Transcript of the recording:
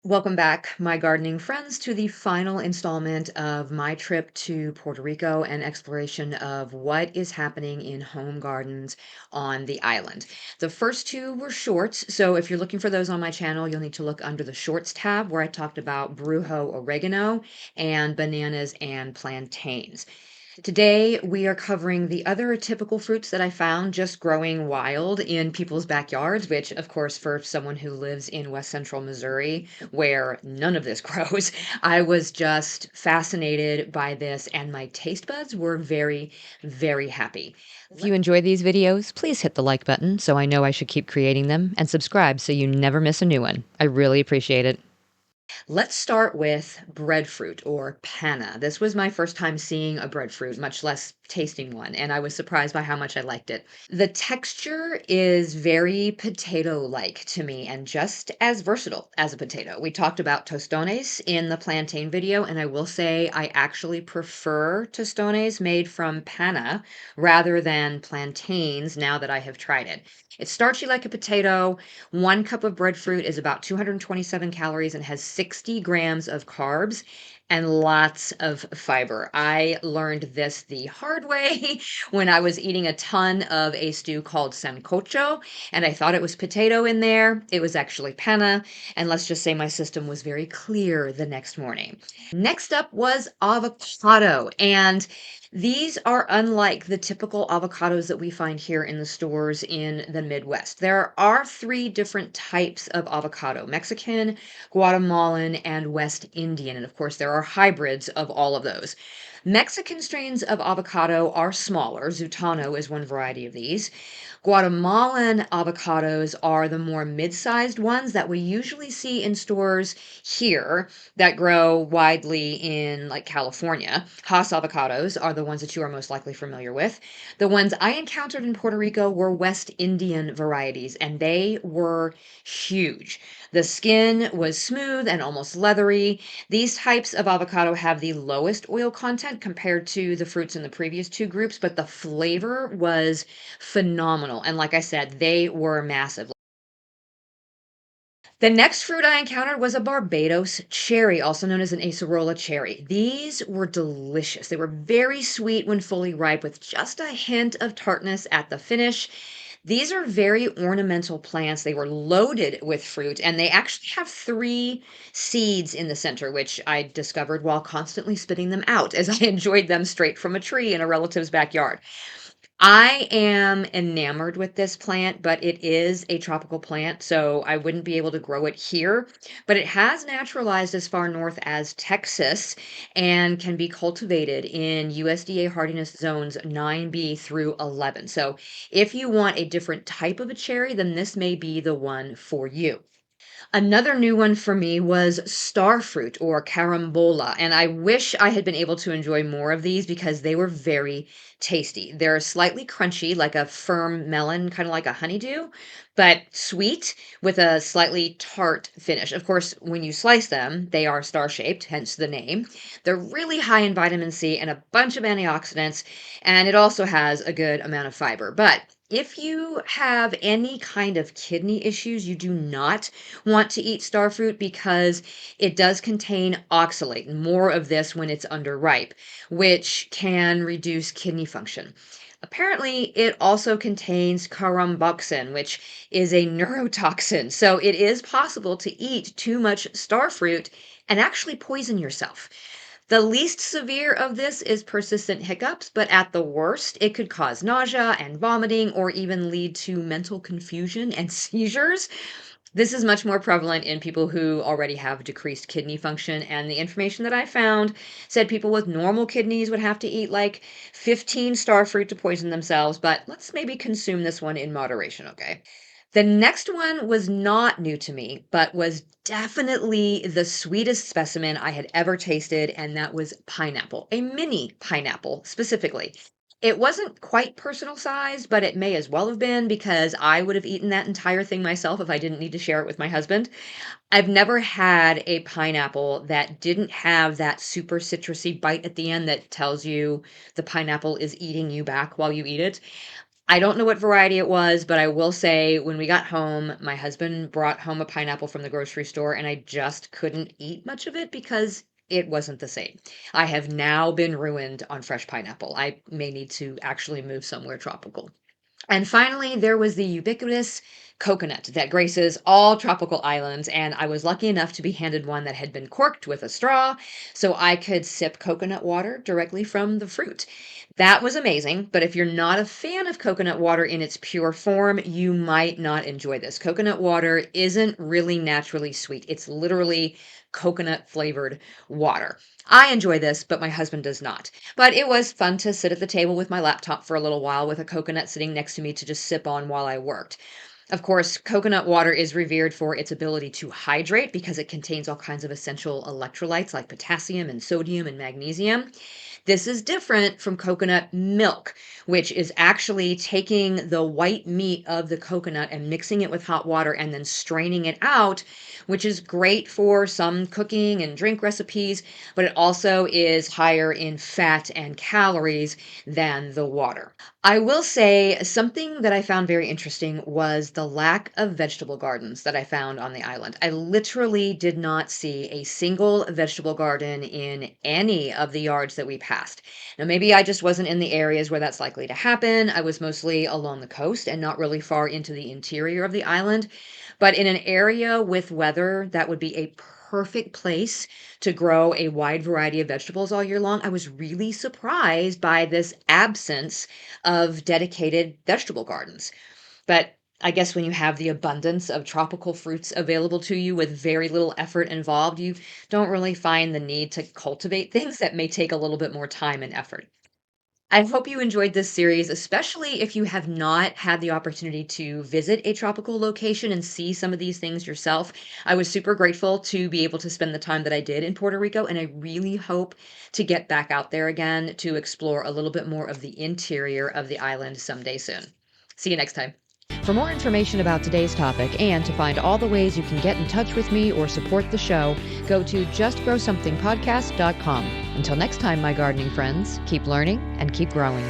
Welcome back, my gardening friends, to the final installment of my trip to Puerto Rico and exploration of what is happening in home gardens on the island. The first two were shorts, so if you're looking for those on my channel, you'll need to look under the shorts tab where I talked about brujo oregano and bananas and plantains. Today, we are covering the other typical fruits that I found just growing wild in people's backyards, which, of course, for someone who lives in West Central Missouri, where none of this grows, I was just fascinated by this, and my taste buds were very, very happy. If you enjoy these videos, please hit the like button so I know I should keep creating them, and subscribe so you never miss a new one. I really appreciate it. Let's start with breadfruit or panna. This was my first time seeing a breadfruit, much less tasting one, and I was surprised by how much I liked it. The texture is very potato-like to me and just as versatile as a potato. We talked about tostones in the plantain video, and I will say I actually prefer tostones made from panna rather than plantains now that I have tried it. It's starchy like a potato. 1 cup of breadfruit is about 227 calories and has 60 grams of carbs and lots of fiber. I learned this the hard way when I was eating a ton of a stew called sancocho, and I thought it was potato in there. It was actually panna, and let's just say my system was very clear the next morning. Next up was avocado, and these are unlike the typical avocados that we find here in the stores in the Midwest. There are three different types of avocado: Mexican, Guatemalan, and West Indian. And of course, there are hybrids of all of those. Mexican strains of avocado are smaller. Zutano is one variety of these. Guatemalan avocados are the more mid-sized ones that we usually see in stores here that grow widely in like California. Hass avocados are the ones that you are most likely familiar with. The ones I encountered in Puerto Rico were West Indian varieties, and they were huge. The skin was smooth and almost leathery. These types of avocado have the lowest oil content compared to the fruits in the previous two groups, but the flavor was phenomenal. And like I said, they were massive. The next fruit I encountered was a Barbados cherry, also known as an acerola cherry. These were delicious. They were very sweet when fully ripe, with just a hint of tartness at the finish. These are very ornamental plants. They were loaded with fruit, and they actually have three seeds in the center, which I discovered while constantly spitting them out as I enjoyed them straight from a tree in a relative's backyard. I am enamored with this plant, but it is a tropical plant, so I wouldn't be able to grow it here. But it has naturalized as far north as Texas and can be cultivated in USDA hardiness zones 9B through 11. So if you want a different type of a cherry, then this may be the one for you. Another new one for me was starfruit or carambola, and I wish I had been able to enjoy more of these because they were very tasty. They're slightly crunchy, like a firm melon, kind of like a honeydew, but sweet with a slightly tart finish. Of course, when you slice them, they are star-shaped, hence the name. They're really high in vitamin C and a bunch of antioxidants, and it also has a good amount of fiber. But if you have any kind of kidney issues, you do not want to eat starfruit because it does contain oxalate, more of this when it's underripe, which can reduce kidney function. Apparently, it also contains caramboxin, which is a neurotoxin. So it is possible to eat too much starfruit and actually poison yourself. The least severe of this is persistent hiccups, but at the worst, it could cause nausea and vomiting or even lead to mental confusion and seizures. This is much more prevalent in people who already have decreased kidney function, and the information that I found said people with normal kidneys would have to eat like 15 starfruit to poison themselves, but let's maybe consume this one in moderation, okay? The next one was not new to me, but was definitely the sweetest specimen I had ever tasted, and that was pineapple, a mini pineapple specifically. It wasn't quite personal sized, but it may as well have been because I would have eaten that entire thing myself if I didn't need to share it with my husband. I've never had a pineapple that didn't have that super citrusy bite at the end that tells you the pineapple is eating you back while you eat it. I don't know what variety it was, but I will say when we got home, my husband brought home a pineapple from the grocery store, and I just couldn't eat much of it because it wasn't the same. I have now been ruined on fresh pineapple. I may need to actually move somewhere tropical. And finally, there was the ubiquitous coconut that graces all tropical islands. And I was lucky enough to be handed one that had been corked with a straw so I could sip coconut water directly from the fruit. That was amazing. But if you're not a fan of coconut water in its pure form, you might not enjoy this. Coconut water isn't really naturally sweet, it's literally coconut flavored water. I enjoy this, but my husband does not. But it was fun to sit at the table with my laptop for a little while with a coconut sitting next to me to just sip on while I worked. Of course, coconut water is revered for its ability to hydrate because it contains all kinds of essential electrolytes like potassium and sodium and magnesium. This is different from coconut milk, which is actually taking the white meat of the coconut and mixing it with hot water and then straining it out, which is great for some cooking and drink recipes, but it also is higher in fat and calories than the water. I will say something that I found very interesting was the lack of vegetable gardens that I found on the island. I literally did not see a single vegetable garden in any of the yards that we passed. Now, maybe I just wasn't in the areas where that's likely to happen. I was mostly along the coast and not really far into the interior of the island. But in an area with weather that would be a perfect place to grow a wide variety of vegetables all year long, I was really surprised by this absence of dedicated vegetable gardens. But I guess when you have the abundance of tropical fruits available to you with very little effort involved, you don't really find the need to cultivate things that may take a little bit more time and effort. I hope you enjoyed this series, especially if you have not had the opportunity to visit a tropical location and see some of these things yourself. I was super grateful to be able to spend the time that I did in Puerto Rico, and I really hope to get back out there again to explore a little bit more of the interior of the island someday soon. See you next time. For more information about today's topic and to find all the ways you can get in touch with me or support the show, go to justgrowsomethingpodcast.com. Until next time, my gardening friends, keep learning and keep growing.